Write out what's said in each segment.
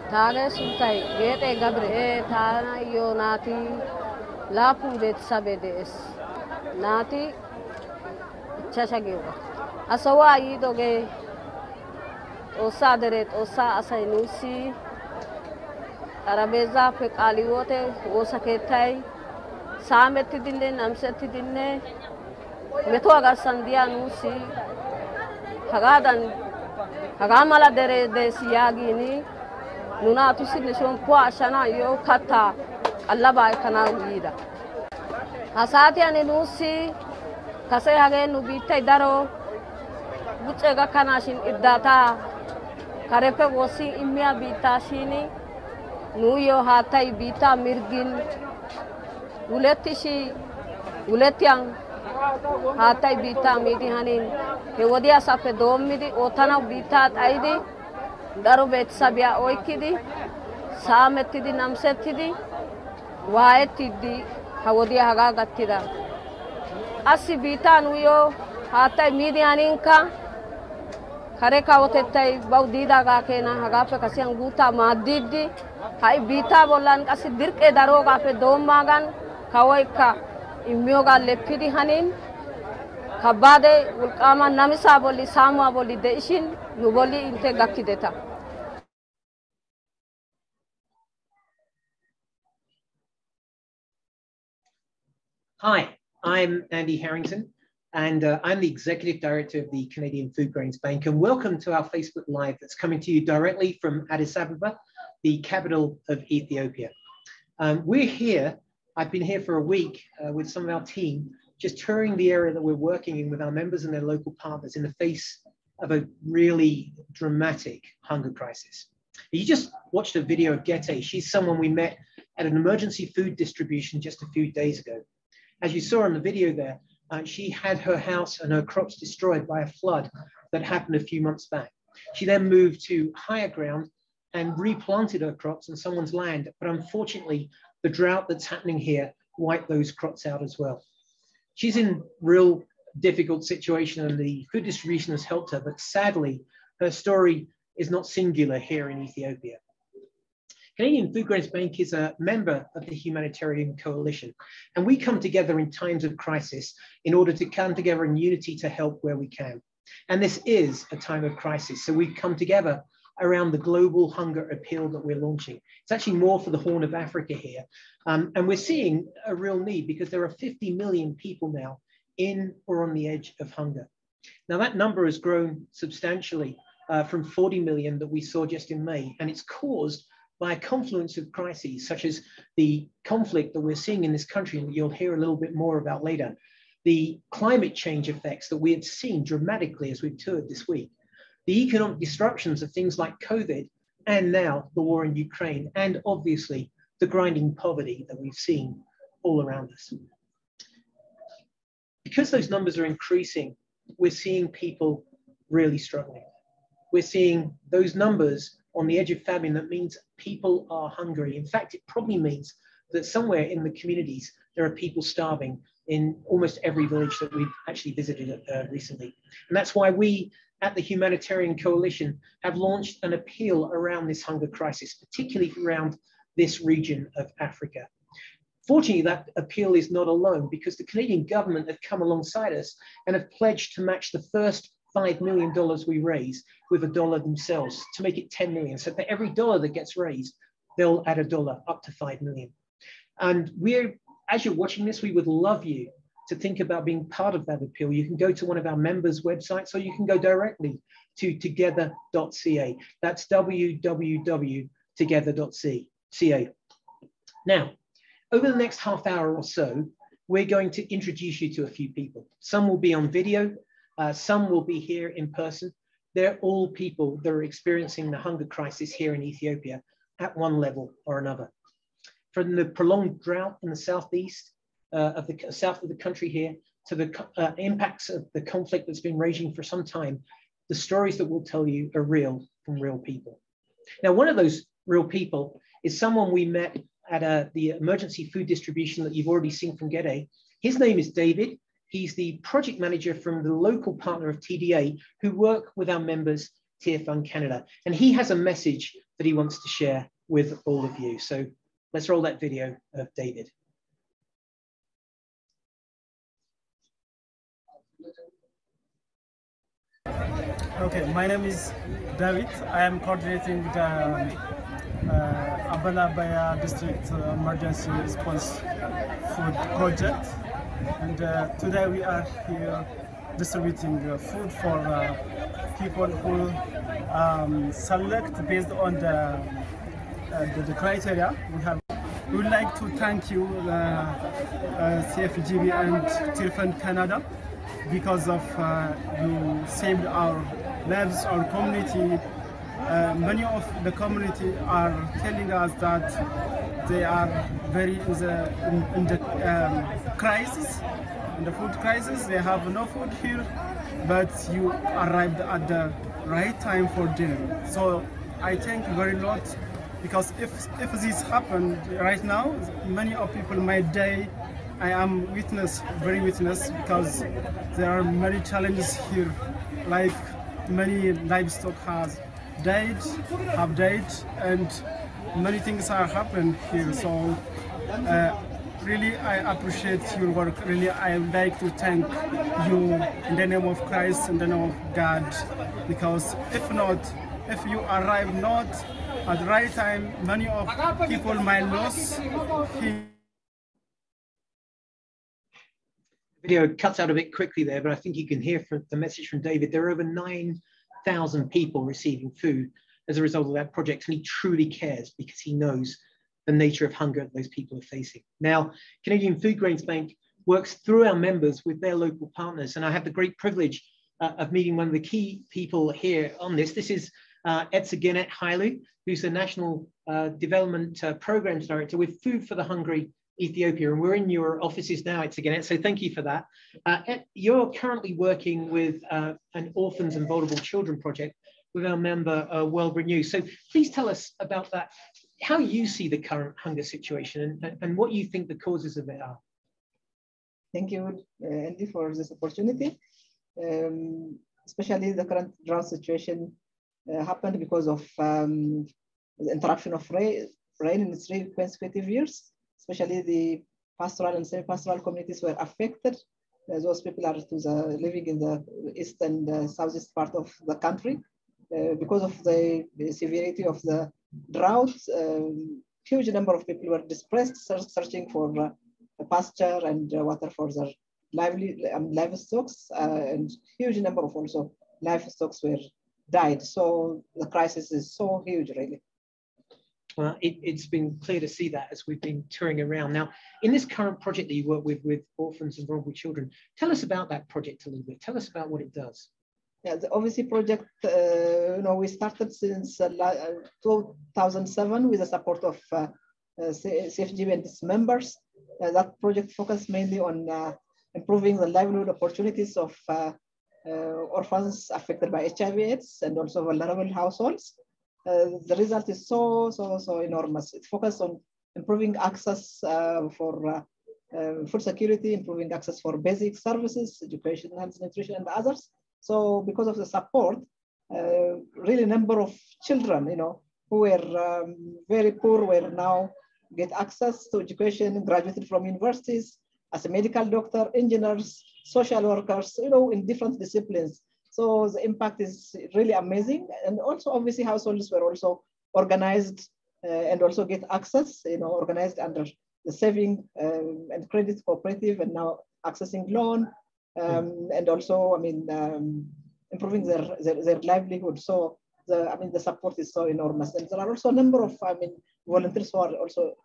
Tale sultai gete gabre tana yonati la pudet sabedes nati chashageva asawa yidoge osaderet osa asainusi arabeza pe qaliwote osaketai sametti dinne namsetti dinne meto agarsan dia nusi hagadan hagamala dere desiyagini nuna tusinne shon kwa shana yo kata allaba kana yida hasati ani nusi kase hage nu bitai daro bucce gakana shin iddata karepe wosi immiya bita shini nu yo hatai bita mirgin uletiyan hatai bita midi hanin he wodiya safe doomidi otana bita ayidi daro beetsabiya oykidi saamettidi namsettidi waayettidi ha wodiya hagaa gattida assi biita nuyo haatay miidi haninka kare kawotettay bawu diidaagaa keena hagaappe kasiyan guutaa maaddidi ha'i biitaa bollan qassi dirqqee daroogaappe doommaagan kawoykka immiyoogaa leppidi hanin kabbaade wolqqaama namisaa bolli saamuwaa bolli de'ishin nu bolli inte gakkideta. Hi, I'm Andy Harrington, and I'm the Executive Director of the Canadian Food Grains Bank, and welcome to our Facebook Live that's coming to you directly from Addis Ababa, the capital of Ethiopia. We're here, I've been here for a week with some of our team, just touring the area that we're working in with our members and their local partners in the face of a really dramatic hunger crisis. You just watched a video of Ginette. She's someone we met at an emergency food distribution just a few days ago. As you saw in the video there, she had her house and her crops destroyed by a flood that happened a few months back. She then moved to higher ground and replanted her crops on someone's land, but unfortunately, the drought that's happening here wiped those crops out as well. She's in real difficult situation and the food distribution has helped her, but sadly, her story is not singular here in Ethiopia. Canadian Food Grains Bank is a member of the Humanitarian Coalition, and we come together in times of crisis in order to come together in unity to help where we can. And this is a time of crisis, so we come together around the global hunger appeal that we're launching. It's actually more for the Horn of Africa here, and we're seeing a real need because there are 50 million people now in or on the edge of hunger. Now that number has grown substantially from 40 million that we saw just in May, and it's caused by a confluence of crises, such as the conflict that we're seeing in this country, and you'll hear a little bit more about later, the climate change effects that we have seen dramatically as we've toured this week, the economic disruptions of things like COVID, and now the war in Ukraine, and obviously the grinding poverty that we've seen all around us. Because those numbers are increasing, we're seeing people really struggling. We're seeing those numbers on the edge of famine. That means people are hungry. In fact, it probably means that somewhere in the communities, there are people starving in almost every village that we've actually visited recently. And that's why we at the Humanitarian Coalition have launched an appeal around this hunger crisis, particularly around this region of Africa. Fortunately, that appeal is not alone because the Canadian government have come alongside us and have pledged to match the first $5 million we raise with $1 themselves to make it 10 million. So for every $1 that gets raised, they'll add $1 up to 5 million. And as you're watching this, we would love you to think about being part of that appeal. You can go to one of our members' websites, or you can go directly to together.ca. That's www.together.ca. Now, over the next half hour or so, we're going to introduce you to a few people. Some will be on video, some will be here in person. They're all people that are experiencing the hunger crisis here in Ethiopia at one level or another. From the prolonged drought in the southeast, south of the country here, to the impacts of the conflict that's been raging for some time, the stories that we'll tell you are real from real people. Now, one of those real people is someone we met at the emergency food distribution that you've already seen from Ginette. His name is David. He's the project manager from the local partner of TDA who work with our members, Tearfund Canada. And he has a message that he wants to share with all of you. So let's roll that video of David. Okay, my name is David. I am coordinating the Abalabaya District Emergency Response Food Project. And today we are here distributing food for people who select based on the criteria we have. We would like to thank you, CFGB and Tearfund Canada, because of you saved our lives, our community. Many of the community are telling us that they are very in the crisis, in the food crisis. They have no food here, but you arrived at the right time for them. So I thank you very lot, because if this happened right now, many of people might die. I am very witness, because there are many challenges here, like many livestock have died, and many things are happening here. So really I appreciate your work. Really I would like to thank you in the name of Christ, in the name of God, because if you arrive not at the right time, many of people might lose here. Video cuts out a bit quickly there, but I think you can hear from the message from David. There are over 9,000 people receiving food as a result of that project, and he truly cares because he knows the nature of hunger that those people are facing. Now, Canadian Food Grains Bank works through our members with their local partners, and I have the great privilege of meeting one of the key people here on this. This is Ginette, who's the National Development Programs Director with Food for the Hungry Ethiopia, and we're in your offices now, Ginette, so thank you for that. You're currently working with an Orphans and Vulnerable Children project with our member World Renew. So please tell us about that, how you see the current hunger situation and what you think the causes of it are. Thank you, Andy, for this opportunity. Especially the current drought situation happened because of the interruption of rain in 3 consecutive years. Especially the pastoral and semi-pastoral communities were affected. Those people are living in the east and southeast part of the country. Because of the severity of the drought, huge number of people were displaced, searching for pasture and water for their livestock, and huge number of also livestock were died. So the crisis is so huge, really. Well, it's been clear to see that as we've been touring around. Now, in this current project that you work with orphans and vulnerable children, tell us about that project a little bit. Tell us about what it does. Yeah, the OVC project, we started since 2007 with the support of CFGB and its members. That project focused mainly on improving the livelihood opportunities of orphans affected by HIV/AIDS and also vulnerable households. The result is so enormous. It focused on improving access for food security, improving access for basic services, education, health, nutrition, and others. So because of the support, really number of children, who were very poor were now get access to education, graduated from universities as a medical doctor, engineers, social workers, in different disciplines. So the impact is really amazing. And also obviously households were also organized and also get access, organized under the saving and credit cooperative and now accessing loan and also, improving their livelihood. So the support is so enormous. And there are also a number of volunteers who are also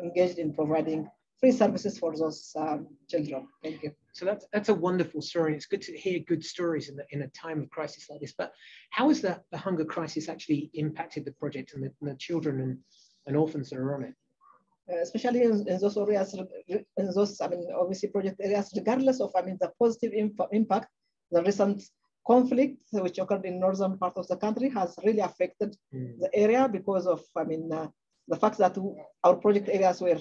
engaged in providing free services for those children. Thank you. So that's a wonderful story. It's good to hear good stories in a time of crisis like this. But how has the hunger crisis actually impacted the project and the children and orphans that are on it? Especially in those areas, obviously project areas, regardless of the positive impact, the recent conflict which occurred in northern part of the country has really affected the area because of the fact that our project areas were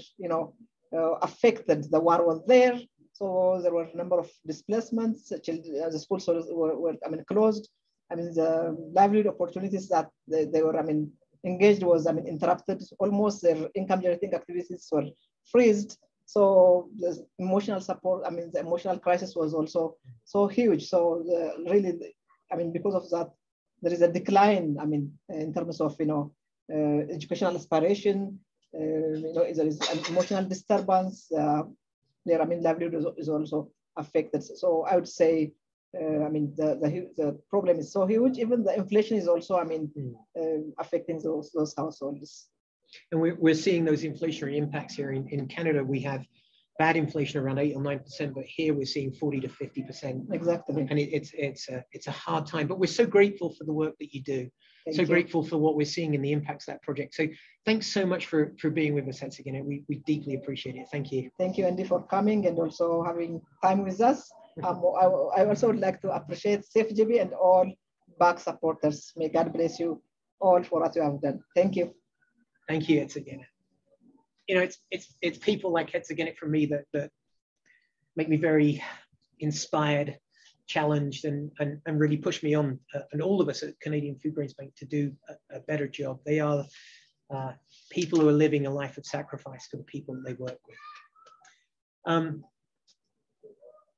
affected. The war was there, So there were a number of displacements. The schools were closed. The livelihood opportunities that they were, engaged was, interrupted. Almost their income generating activities were freezed. So the emotional support, the emotional crisis was also so huge. So really, because of that, there is a decline, in terms of, educational aspiration, there is an emotional disturbance. Their, livelihood is also affected. So I would say, the problem is so huge. Even the inflation is also, affecting those households. And we're seeing those inflationary impacts here in Canada. We have bad inflation around 8 or 9%, but here we're seeing 40 to 50%. Exactly. And it's a hard time, but we're so grateful for the work that you do. Thank you. Grateful for what we're seeing in the impacts of that project. So thanks so much for being with us, Ginette. We deeply appreciate it. Thank you. Thank you, Andy, for coming and also having time with us. I also would like to appreciate SafeGB and all back supporters. May God bless you all for what you have done. Thank you. Thank you, Ginette. It's people like Ginette from me that make me very inspired, challenged, and really push me on, and all of us at Canadian Food Grains Bank to do a better job. They are people who are living a life of sacrifice for the people that they work with.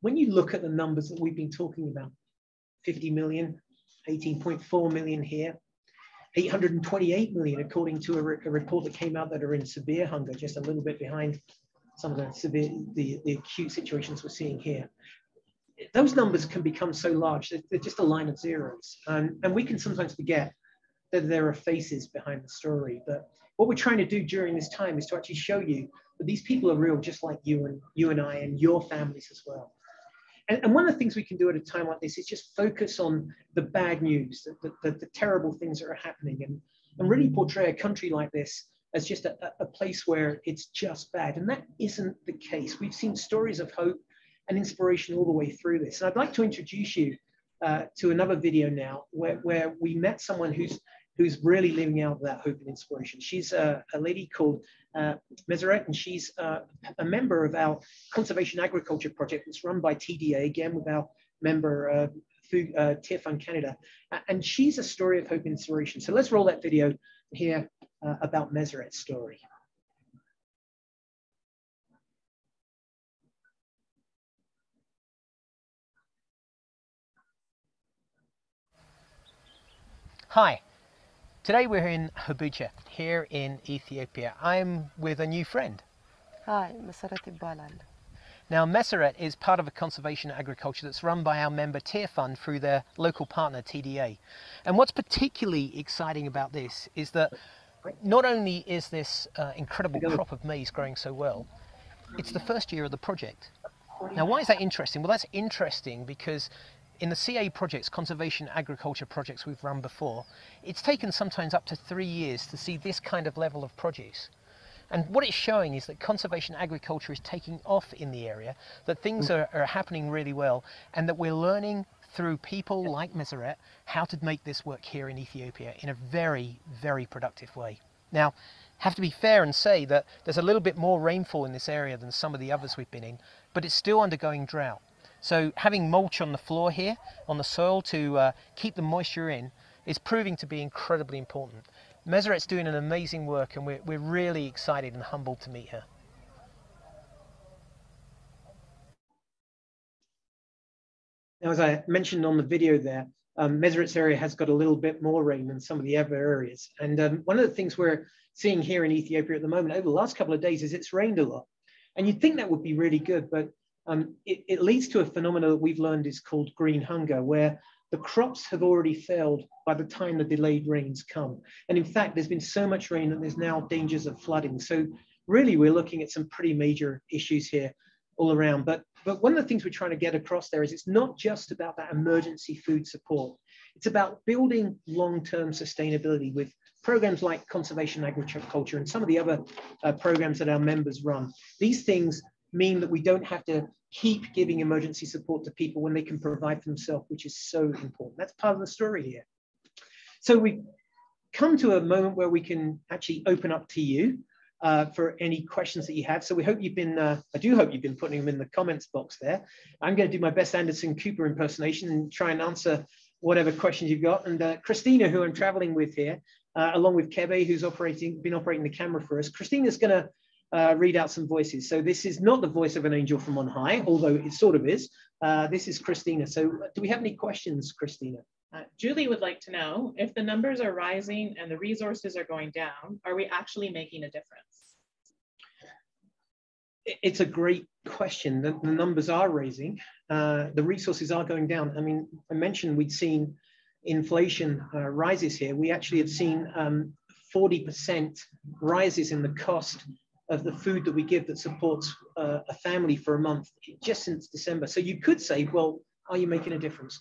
When you look at the numbers that we've been talking about, 50 million, 18.4 million here, 828 million, according to a report that came out, that are in severe hunger, just a little bit behind some of the acute situations we're seeing here. Those numbers can become so large, they're just a line of zeros. And we can sometimes forget that there are faces behind the story. But what we're trying to do during this time is to actually show you that these people are real, just like you and I and your families as well. And one of the things we can do at a time like this is just focus on the bad news, the terrible things that are happening, and really portray a country like this as just a place where it's just bad. And that isn't the case. We've seen stories of hope and inspiration all the way through this. And I'd like to introduce you to another video now where we met someone who's really living out that hope and inspiration. She's a lady called Meseret, and she's a member of our conservation agriculture project that's run by TDA, again with our member Tier Fund Canada. And she's a story of hope and inspiration. So let's roll that video here about Meseret's story. Hi. Today we're in Hubucha, here in Ethiopia. I'm with a new friend. Hi, Meseret ይባላል. Now Meseret is part of a conservation agriculture that's run by our member Tier Fund through their local partner TDA. And what's particularly exciting about this is that not only is this incredible crop of maize growing so well, it's the first year of the project. Now why is that interesting? Well, that's interesting because in the CA projects, conservation agriculture projects we've run before, it's taken sometimes up to 3 years to see this kind of level of produce. And what it's showing is that conservation agriculture is taking off in the area, that things are happening really well, and that we're learning through people like Meseret how to make this work here in Ethiopia in a very, very productive way. Now, have to be fair and say that there's a little bit more rainfall in this area than some of the others we've been in, but it's still undergoing drought. So having mulch on the floor here, on the soil, to keep the moisture in, is proving to be incredibly important. Meseret's doing an amazing work, and we're really excited and humbled to meet her. Now, as I mentioned on the video there, Meseret's area has got a little bit more rain than some of the other areas. And one of the things we're seeing here in Ethiopia at the moment over the last couple of days is it's rained a lot. And you'd think that would be really good, but it leads to a phenomenon that we've learned is called green hunger, where the crops have already failed by the time the delayed rains come. And in fact, there's been so much rain that there's now dangers of flooding. So really, we're looking at some pretty major issues here all around. But one of the things we're trying to get across there is it's not just about that emergency food support. It's about building long-term sustainability with programs like conservation agriculture and some of the other programs that our members run. These things mean that we don't have to keep giving emergency support to people when they can provide for themselves, which is so important. That's part of the story here. So we've come to a moment where we can actually open up to you. for any questions that you have. So we hope you've been, I do hope you've been putting them in the comments box there. I'm going to do my best Anderson Cooper impersonation and try and answer whatever questions you've got. And Christina, who I'm traveling with here, along with Kebe, who's been operating the camera for us. Christina's going to read out some voices. So this is not the voice of an angel from on high, although it sort of is. This is Christina. So do we have any questions, Christina? Julie would like to know, if the numbers are rising and the resources are going down, are we actually making a difference? It's a great question. The numbers are rising. The resources are going down. I mean, I mentioned we'd seen inflation rises here. We actually have seen 40% rises in the cost of the food that we give that supports a family for a month just since December. So you could say, well, are you making a difference?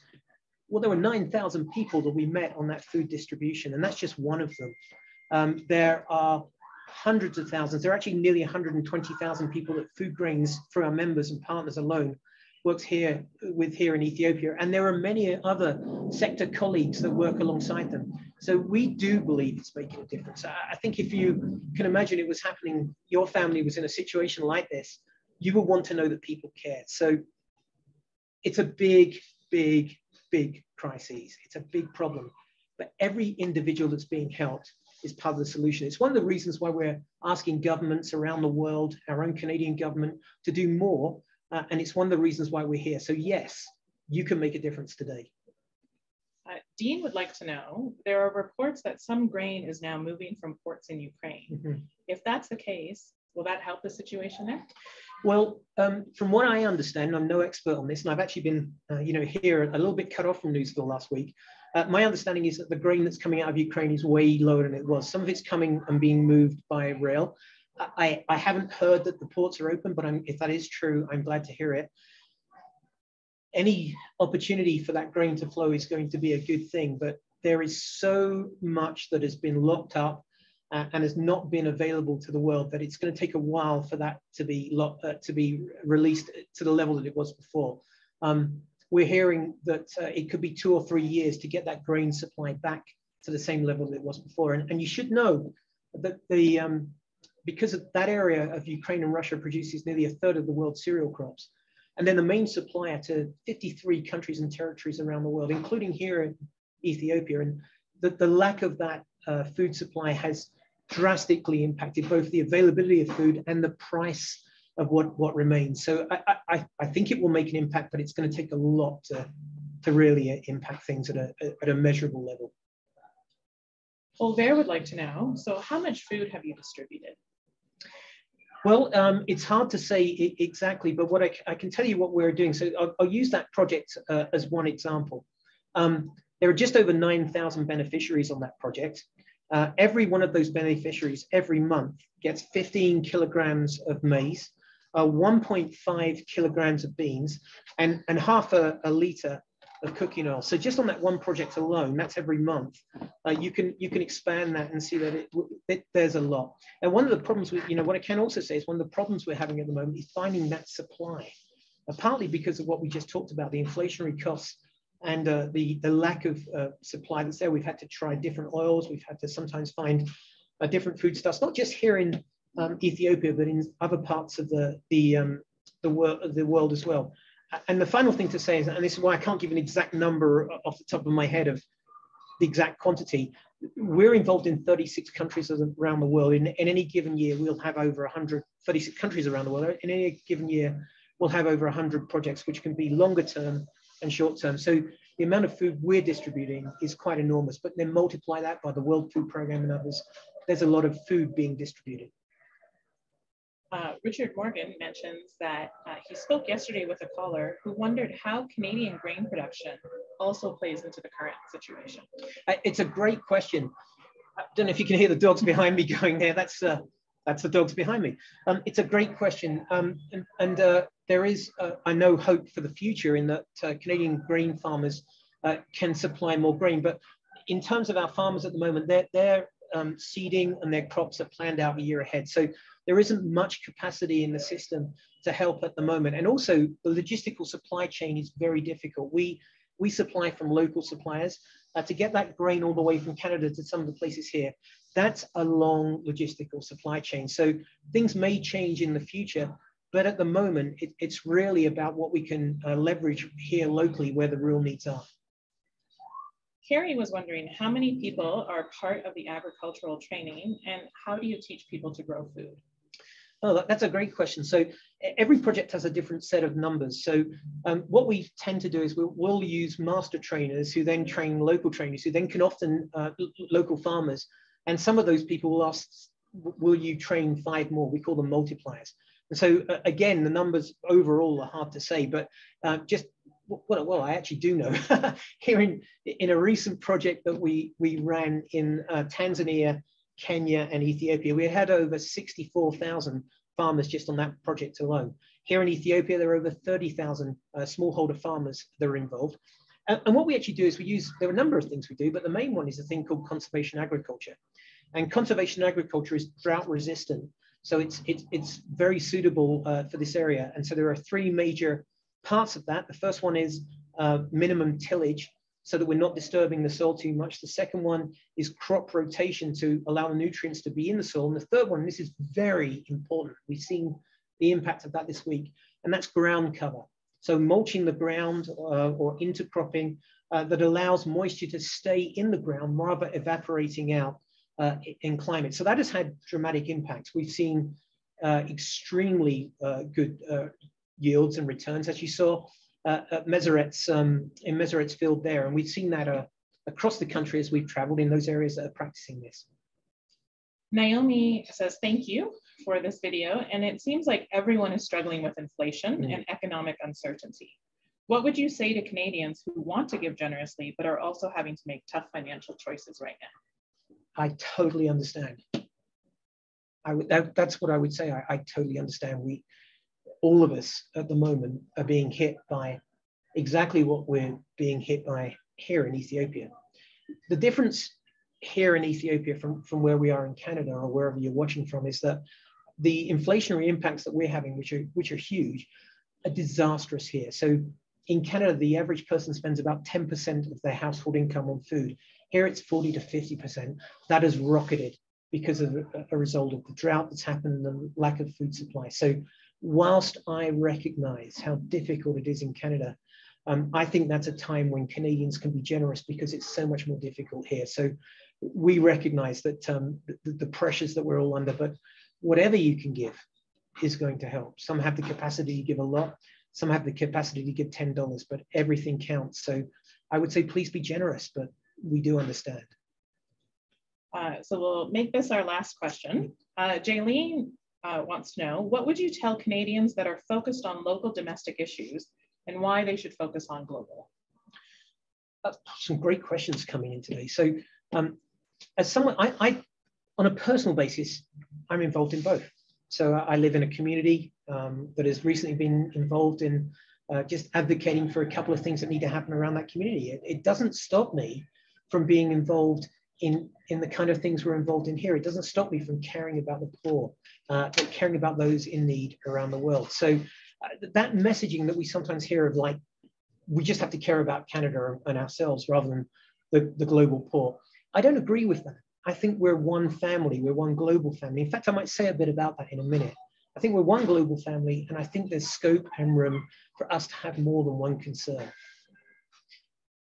Well, there were 9,000 people that we met on that food distribution, and that's just one of them. There are hundreds of thousands. There are actually nearly 120,000 people that Food Grains, for our members and partners alone, works here in Ethiopia. And there are many other sector colleagues that work alongside them. So we do believe it's making a difference. I think if you can imagine it was happening, your family was in a situation like this, you would want to know that people cared. So it's a big, big, big crisis. It's a big problem, but every individual that's being helped is part of the solution. It's one of the reasons why we're asking governments around the world, our own Canadian government, to do more. And it's one of the reasons why we're here. So yes, you can make a difference today. Dean would like to know, there are reports that some grain is now moving from ports in Ukraine. Mm-hmm. If that's the case, will that help the situation there? Well, from what I understand, I'm no expert on this, and I've actually been, here a little bit cut off from Newsville last week. My understanding is that the grain that's coming out of Ukraine is way lower than it was. Some of it's coming and being moved by rail. I haven't heard that the ports are open, but if that is true, I'm glad to hear it. Any opportunity for that grain to flow is going to be a good thing, but there is so much that has been locked up and has not been available to the world that it's going to take a while for that to be released to the level that it was before. We're hearing that it could be 2 or 3 years to get that grain supply back to the same level that it was before. And you should know that because of that area of Ukraine and Russia produces nearly 1/3 of the world's cereal crops. And then the main supplier to 53 countries and territories around the world, including here in Ethiopia. And the lack of that food supply has drastically impacted both the availability of food and the price of what remains. So I think it will make an impact, but it's going to take a lot to really impact things at a measurable level. Olver would like to know, so how much food have you distributed? Well, it's hard to say exactly, but what I can tell you what we're doing. So I'll use that project as one example. There are just over 9,000 beneficiaries on that project. Every one of those beneficiaries every month gets 15 kilograms of maize, 1.5 kilograms of beans, and half a liter of cooking oil. So just on that one project alone, that's every month. You can expand that and see that there's a lot. And one of the problems with, what I can also say is one of the problems we're having at the moment is finding that supply, partly because of what we just talked about, the inflationary costs and the lack of supply that's there. We've had to try different oils. We've had to sometimes find different foodstuffs, not just here in Ethiopia, but in other parts of the world as well. And the final thing to say is, and this is why I can't give an exact number off the top of my head of the exact quantity, we're involved in 36 countries around the world. In any given year, we'll have over 36 countries around the world. In any given year, we'll have over 100 projects, which can be longer term and short term. So the amount of food we're distributing is quite enormous, but then multiply that by the World Food Programme and others, there's a lot of food being distributed. Richard Morgan mentions that he spoke yesterday with a caller who wondered how Canadian grain production also plays into the current situation. It's a great question. I don't know if you can hear the dogs behind me going there. That's the dogs behind me. It's a great question. And there is, I know, hope for the future in that Canadian grain farmers can supply more grain. But in terms of our farmers at the moment, their seeding and their crops are planned out a year ahead. So there isn't much capacity in the system to help at the moment. And also the logistical supply chain is very difficult. We supply from local suppliers. To get that grain all the way from Canada to some of the places here, that's a long logistical supply chain. So things may change in the future, but at the moment, it's really about what we can leverage here locally where the real needs are. Carrie was wondering how many people are part of the agricultural training and how do you teach people to grow food? Oh, that's a great question. So every project has a different set of numbers. So what we tend to do is we'll use master trainers who then train local trainers who then can often local farmers. And some of those people will ask, will you train 5 more? We call them multipliers. And so again, the numbers overall are hard to say, but well, I actually do know. Here in a recent project that we ran in Tanzania, Kenya, and Ethiopia, we had over 64,000 farmers just on that project alone. Here in Ethiopia, there are over 30,000 smallholder farmers that are involved. And what we actually do is there are a number of things we do, but the main one is a thing called conservation agriculture. And conservation agriculture is drought resistant. So it's very suitable for this area. And so there are 3 major parts of that. The first one is minimum tillage, so that we're not disturbing the soil too much. The second one is crop rotation to allow the nutrients to be in the soil. And the third one, this is very important. We've seen the impact of that this week, and that's ground cover. So mulching the ground or intercropping that allows moisture to stay in the ground rather evaporating out in climate. So that has had dramatic impacts. We've seen extremely good yields and returns, as you saw at Meseret's, in Meseret's field there. And we've seen that across the country as we've traveled in those areas that are practicing this. Naomi says, thank you for this video. And it seems like everyone is struggling with inflation and economic uncertainty. What would you say to Canadians who want to give generously, but are also having to make tough financial choices right now? I totally understand. That's what I would say. I totally understand. All of us at the moment are being hit by exactly what we're being hit by here in Ethiopia. The difference here in Ethiopia from where we are in Canada or wherever you're watching from is that the inflationary impacts that we're having, which are huge, are disastrous here. So in Canada, the average person spends about 10% of their household income on food. Here it's 40 to 50%. That has rocketed because of a result of the drought that's happened and the lack of food supply. So whilst I recognize how difficult it is in Canada, I think that's a time when Canadians can be generous because it's so much more difficult here. So we recognize that the pressures that we're all under, but whatever you can give is going to help. Some have the capacity to give a lot, some have the capacity to give $10, but everything counts. So I would say, please be generous, but we do understand. So we'll make this our last question. Jaylene wants to know, what would you tell Canadians that are focused on local domestic issues and why they should focus on global? Some great questions coming in today. So as someone, I on a personal basis, I'm involved in both. So I live in a community that has recently been involved in just advocating for a couple of things that need to happen around that community. It doesn't stop me from being involved in the kind of things we're involved in here. It doesn't stop me from caring about the poor, but caring about those in need around the world. So that messaging that we sometimes hear of, like, we just have to care about Canada and ourselves rather than the global poor. I don't agree with that. I think we're one family, we're one global family. In fact, I might say a bit about that in a minute. I think we're one global family, and I think there's scope and room for us to have more than one concern.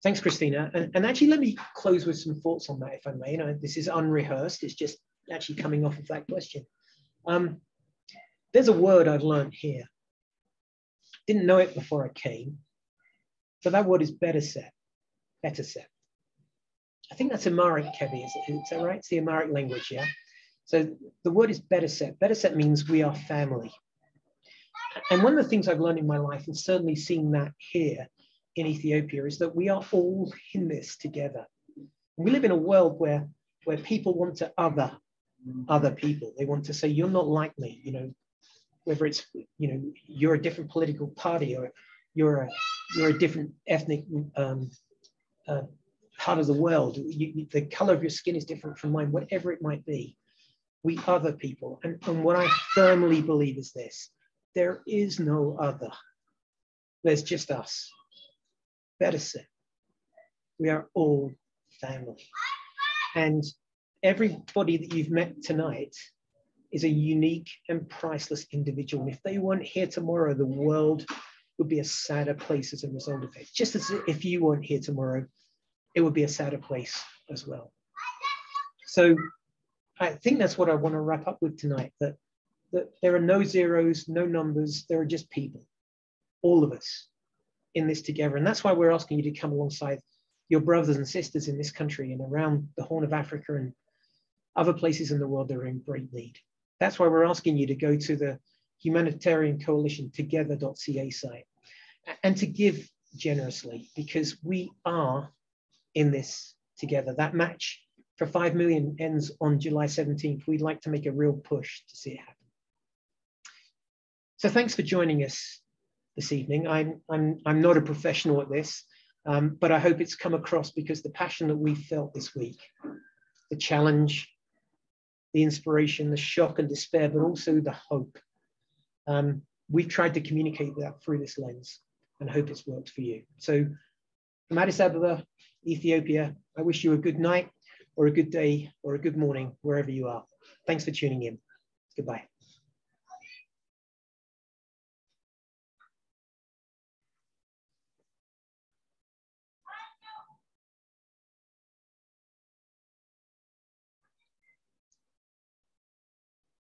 Thanks, Christina. And actually, let me close with some thoughts on that, if I may. You know, this is unrehearsed. It's just actually coming off of that question. There's a word I've learned here. Didn't know it before I came, but that word is better set. Better set. I think that's Amharic, Kevi, is that right? It's the Amharic language, yeah? So the word is better set. Better set means we are family. And one of the things I've learned in my life, and certainly seeing that here in Ethiopia, is that we are all in this together. We live in a world where people want to other people. They want to say, you're not like me, you know, whether it's, you know, you're a different political party or you're a different ethnic part of the world. The color of your skin is different from mine, whatever it might be. We other people. And what I firmly believe is this: there is no other. There's just us. Better said, we are all family. And everybody that you've met tonight is a unique and priceless individual. And if they weren't here tomorrow, the world would be a sadder place as a result of it. Just as if you weren't here tomorrow, it would be a sadder place as well. So I think that's what I want to wrap up with tonight, that there are no zeros, no numbers, there are just people, all of us in this together. And that's why we're asking you to come alongside your brothers and sisters in this country and around the Horn of Africa and other places in the world that are in great need. That's why we're asking you to go to the Humanitarian Coalition together.ca site and to give generously, because we are in this together. That match for 5 million ends on July 17th. We'd like to make a real push to see it happen. So thanks for joining us this evening. I'm not a professional at this, but I hope it's come across, because the passion that we felt this week, the challenge, the inspiration, the shock and despair, but also the hope. We've tried to communicate that through this lens, and I hope it's worked for you. So from Addis Ababa, Ethiopia, I wish you a good night or a good day or a good morning, wherever you are. Thanks for tuning in. Goodbye.